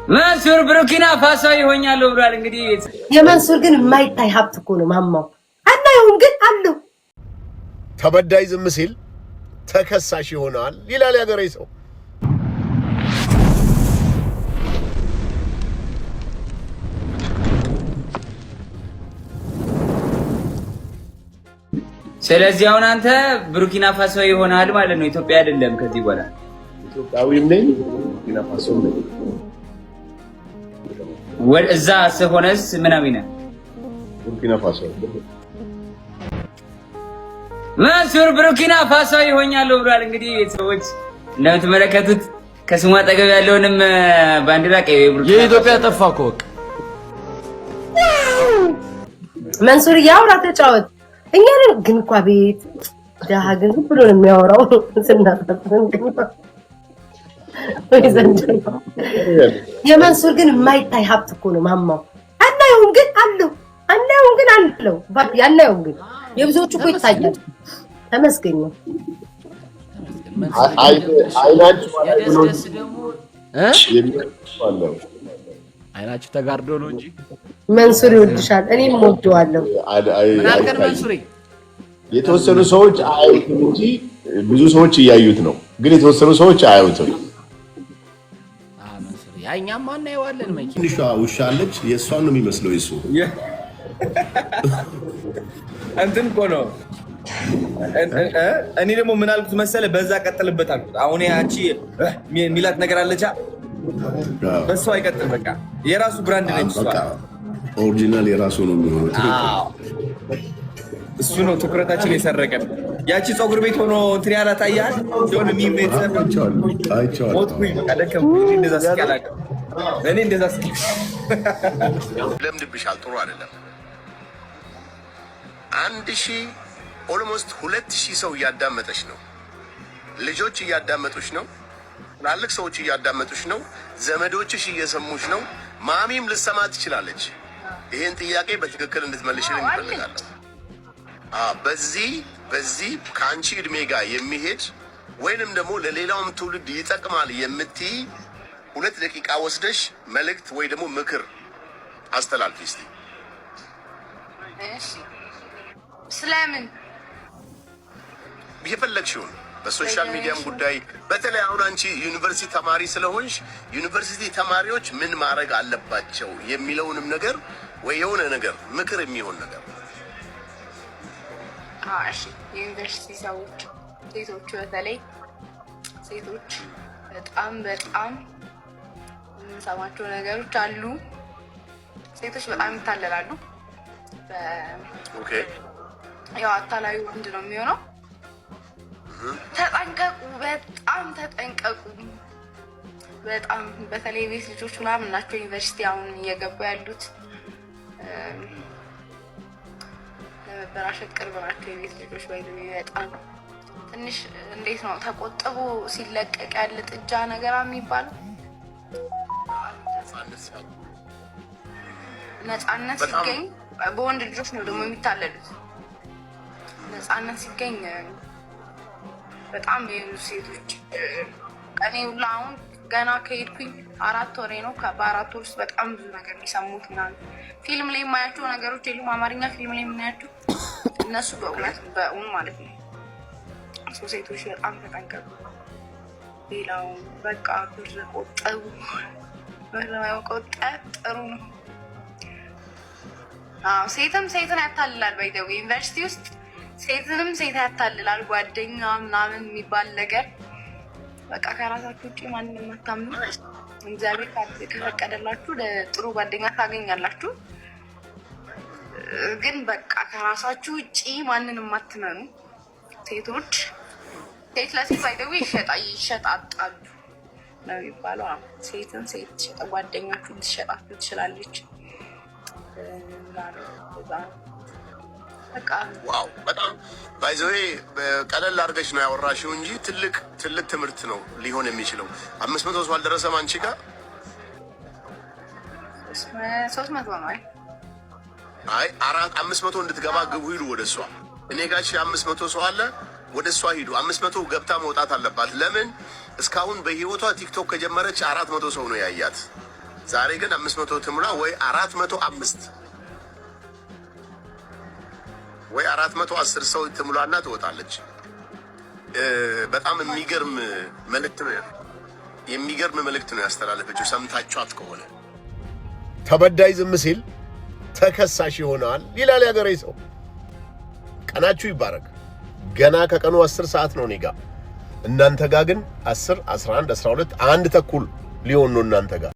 መንሱር ብሩኪና ፋሶ ይሆኛል ብሏል። እንግዲህ የመንሱር ግን የማይታይ ሀብት እኮ ነው ማማው። አናየውም ግን አለው። ተበዳይ ዝም ሲል ተከሳሽ ይሆናል ይላል ያገሬ ሰው። ስለዚህ አሁን አንተ ብሩኪና ፋሶ ይሆናል ማለት ነው። ኢትዮጵያ አይደለም ከዚህ በኋላ ኢትዮጵያዊም ነኝ ብሩኪና ፋሶ ነኝ። እዛ ስሆነስ ምናምን ነው ብሩኪና ፋሶ መንሱር ብሩኪና ፋሶ ይሆኛል ብሏል። እንግዲህ ሰዎች እንደምትመለከቱት ከስሙ አጠገብ ያለውንም ባንዲራ ቀይ ብሩኪና የኢትዮጵያ ጠፋ እኮ መንሱር ያውራ ተጫወት። እኛን ግን እንኳ ቤት ደሃ ግን ብሎ ነው የሚያወራው ስናጣጥን የመንሱር ግን የማይታይ ሀብት እኮ ነው ማማው። አናየውም ግን አለው። አናየውም ግን አለው። ያናየውም ግን የብዙዎቹ እኮ ይታያል። ተመስገን ነው። አይናችሁ ተጋርዶ ነው እንጂ መንሱር ይወድሻል። እኔም ወደዋለሁ። የተወሰኑ ሰዎች አያዩትም እንጂ ብዙ ሰዎች እያዩት ነው። ግን የተወሰኑ ሰዎች አያዩትም። ያኛም ማናየዋለን መቼ ትንሿ ውሻ አለች። የእሷን ነው የሚመስለው የሱ እንትን እኮ ነው። እኔ ደግሞ ምን አልኩት መሰለ፣ በዛ ቀጥልበት አልኩት። አሁን ያቺ ሚላት ነገር አለቻ፣ በሷ አይቀጥል። በቃ የራሱ ብራንድ ነች እሷ። ኦሪጂናል የራሱ ነው የሚሆነው። እሱ ነው ትኩረታችን የሰረቀን። ያቺ ፀጉር ቤት ሆኖ እንትን ያላት አያል ጆን ሚሜት ሞትኩኝ። በቃ ደከምኩኝ። እንደዛ ስቃላቀ እኔ እንደዛ ስቅ ለምድብሻል። ጥሩ አይደለም። 1000 ኦልሞስት 2000 ሰው እያዳመጠሽ ነው። ልጆች እያዳመጡሽ ነው። ትላልቅ ሰዎች እያዳመጡሽ ነው። ዘመዶችሽ እየሰሙሽ ነው። ማሚም ልሰማ ትችላለች። ይሄን ጥያቄ በትክክል እንድትመልሽልኝ እፈልጋለሁ። በዚህ ከአንቺ እድሜ ጋር የሚሄድ ወይንም ደግሞ ለሌላውም ትውልድ ይጠቅማል የምትይ 2 ደቂቃ ወስደሽ መልእክት ወይ ደግሞ ምክር አስተላልፊ እስቲ። እሺ፣ ስለምን የፈለግሽውን በሶሻል ሚዲያም ጉዳይ፣ በተለይ አሁን አንቺ ዩኒቨርሲቲ ተማሪ ስለሆንሽ ዩኒቨርሲቲ ተማሪዎች ምን ማድረግ አለባቸው የሚለውንም ነገር ወይ የሆነ ነገር ምክር የሚሆን ነገር። እሺ፣ ዩኒቨርሲቲ ሰዎች ሴቶች፣ በተለይ ሴቶች በጣም የምንሰማቸው ነገሮች አሉ። ሴቶች በጣም ይታለላሉ። ኦኬ፣ ያው አታላዩ ወንድ ነው የሚሆነው። ተጠንቀቁ፣ በጣም ተጠንቀቁ። በጣም በተለይ ቤት ልጆች ምናምን ናቸው ዩኒቨርሲቲ አሁን እየገቡ ያሉት። ለመበራሸት ቅርብ ናቸው የቤት ልጆች። በጣም ትንሽ እንዴት ነው ተቆጥቦ ሲለቀቅ ያለ ጥጃ ነገር የሚባለው ነፃነት ሲገኝ፣ በወንድ ልጆች ነው ደግሞ የሚታለሉት። ነፃነት ሲገኝ በጣም የብዙ ሴቶች እኔ ሁላ አሁን ገና ከሄድኩኝ 4 ወሬ ነው። በ4 ወር ውስጥ በጣም ብዙ ነገር የሚሰሙት ምናምን ፊልም ላይ የማያቸው ነገሮች የሉም። አማርኛ ፊልም ላይ የምናያቸው እነሱ በእውን ማለት ነው። ሴቶች በጣም ተጠንቀቁ። ሌላው በቃ ብር ቆጠቡ። ብር መቆጠብ ጥሩ ነው። ሴትም ሴትን ያታልላል። ባይደው ዩኒቨርሲቲ ውስጥ ሴትንም ሴት ያታልላል። ጓደኛ ምናምን የሚባል ነገር በቃ ከራሳችሁ ውጭ ማንንም አታምኑ። እግዚአብሔር ከፈቀደላችሁ ለጥሩ ጓደኛ ታገኛላችሁ። ግን በቃ ከራሳችሁ ውጭ ማንንም አትመኑ። ሴቶች ሴት ለሴት ባይደው ይሸጣጣሉ ነው የሚባለው። ሴትን ሴት ትሸጣ ጓደኛችሁ ትሸጣችሁ ትችላለች። ዋው፣ በጣም ባይዘዌ ቀለል አድርገሽ ነው ያወራሽው እንጂ ትልቅ ትምህርት ነው ሊሆን የሚችለው። 500 ሰው አልደረሰም አንቺ ጋር? 300 ነው። አይ 500 እንድትገባ ግቡ፣ ሂዱ ወደ እሷ። እኔ ጋር 500 ሰው አለ፣ ወደ እሷ ሂዱ። 500 ገብታ መውጣት አለባት። ለምን እስካሁን በህይወቷ ቲክቶክ ከጀመረች 400 ሰው ነው ያያት። ዛሬ ግን 500 ትሙላ ወይ 405 ወይ 410 ሰው ትሙላና ትወጣለች። በጣም የሚገርም መልእክት ነው ያስተላለፈችው። ሰምታችኋት ከሆነ ተበዳይ ዝም ሲል ተከሳሽ ይሆናል ይላል ያገሬ ሰው። ቀናችሁ ይባረክ። ገና ከቀኑ 10 ሰዓት ነው እኔ ጋር። እናንተ ጋር ግን 10 11 12 1 ተኩል ሊሆን ነው እናንተ ጋር።